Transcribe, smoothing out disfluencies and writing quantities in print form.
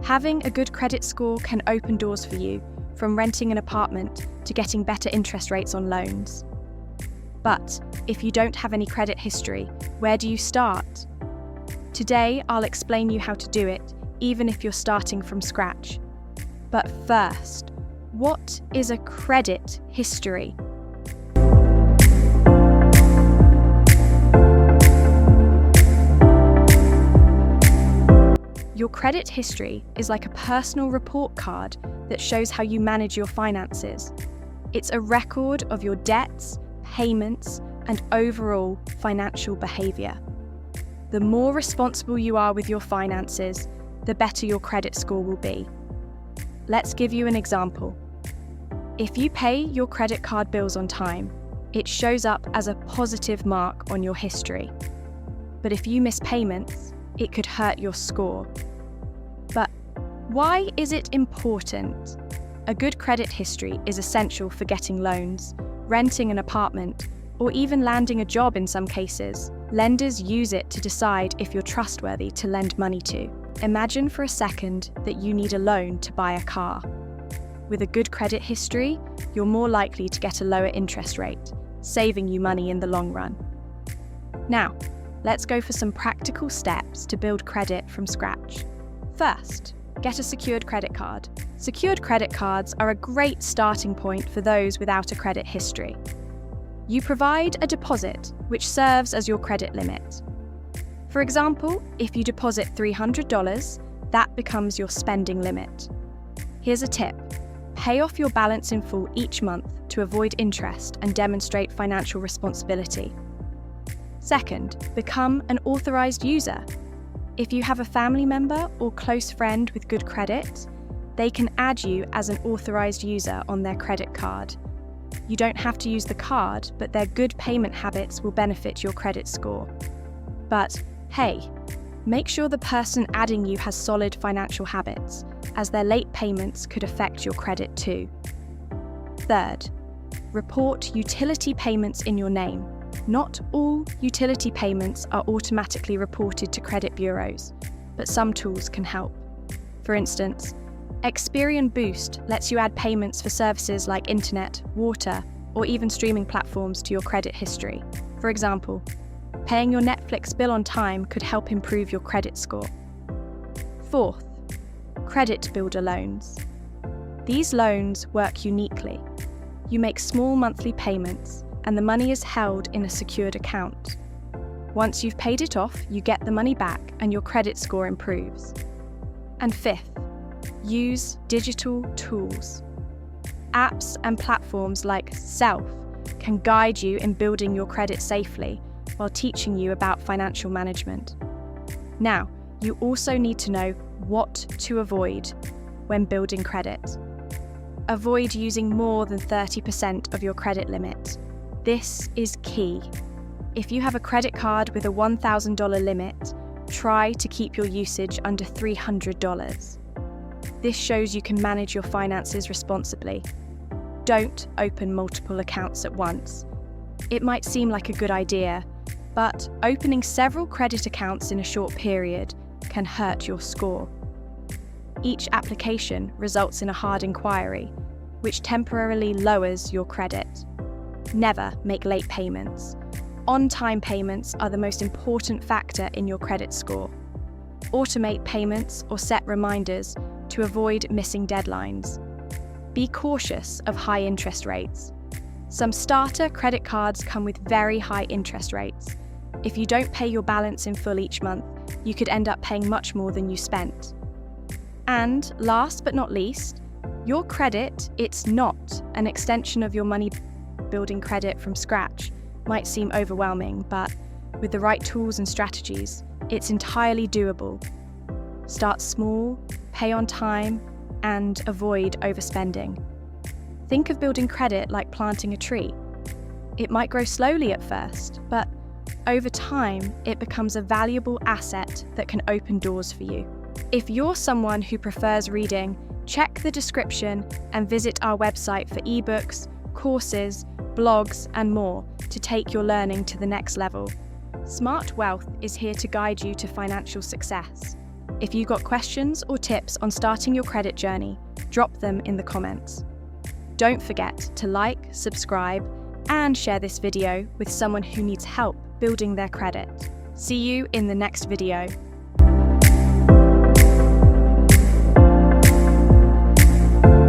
Having a good credit score can open doors for you, from renting an apartment to getting better interest rates on loans. But if you don't have any credit history, where do you start? Today, I'll explain you how to do it, even if you're starting from scratch. But first, what is a credit history? Your credit history is like a personal report card that shows how you manage your finances. It's a record of your debts, payments, and overall financial behaviour. The more responsible you are with your finances, the better your credit score will be. Let's give you an example. If you pay your credit card bills on time, it shows up as a positive mark on your history. But if you miss payments, it could hurt your score. But why is it important? A good credit history is essential for getting loans, renting an apartment, or even landing a job in some cases. Lenders use it to decide if you're trustworthy to lend money to. Imagine for a second that you need a loan to buy a car. With a good credit history, you're more likely to get a lower interest rate, saving you money in the long run. Now, let's go for some practical steps to build credit from scratch. First, get a secured credit card. Secured credit cards are a great starting point for those without a credit history. You provide a deposit, which serves as your credit limit. For example, if you deposit $300, that becomes your spending limit. Here's a tip. Pay off your balance in full each month to avoid interest and demonstrate financial responsibility. Second, become an authorized user. If you have a family member or close friend with good credit, they can add you as an authorized user on their credit card. You don't have to use the card, but their good payment habits will benefit your credit score. But hey, make sure the person adding you has solid financial habits, as their late payments could affect your credit too. Third, report utility payments in your name. Not all utility payments are automatically reported to credit bureaus, but some tools can help. For instance, Experian Boost lets you add payments for services like internet, water, or even streaming platforms to your credit history. For example, paying your Netflix bill on time could help improve your credit score. Fourth, credit builder loans. These loans work uniquely. You make small monthly payments, and the money is held in a secured account. Once you've paid it off, you get the money back and your credit score improves. And fifth, use digital tools. Apps and platforms like Self can guide you in building your credit safely while teaching you about financial management. Now, you also need to know what to avoid when building credit. Avoid using more than 30% of your credit limit. This is key. If you have a credit card with a $1,000 limit, try to keep your usage under $300. This shows you can manage your finances responsibly. Don't open multiple accounts at once. It might seem like a good idea, but opening several credit accounts in a short period can hurt your score. Each application results in a hard inquiry, which temporarily lowers your credit. Never make late payments. On-time payments are the most important factor in your credit score. Automate payments or set reminders to avoid missing deadlines. Be cautious of high interest rates. Some starter credit cards come with very high interest rates. If you don't pay your balance in full each month, you could end up paying much more than you spent. And last but not least, your credit, it's not an extension of your money. Building credit from scratch might seem overwhelming, but with the right tools and strategies, it's entirely doable. Start small, pay on time, and avoid overspending. Think of building credit like planting a tree. It might grow slowly at first, but over time, it becomes a valuable asset that can open doors for you. If you're someone who prefers reading, check the description and visit our website for ebooks, courses, blogs, and more to take your learning to the next level. Smart Wealth is here to guide you to financial success. If you've got questions or tips on starting your credit journey, drop them in the comments. Don't forget to like, subscribe, and share this video with someone who needs help building their credit. See you in the next video.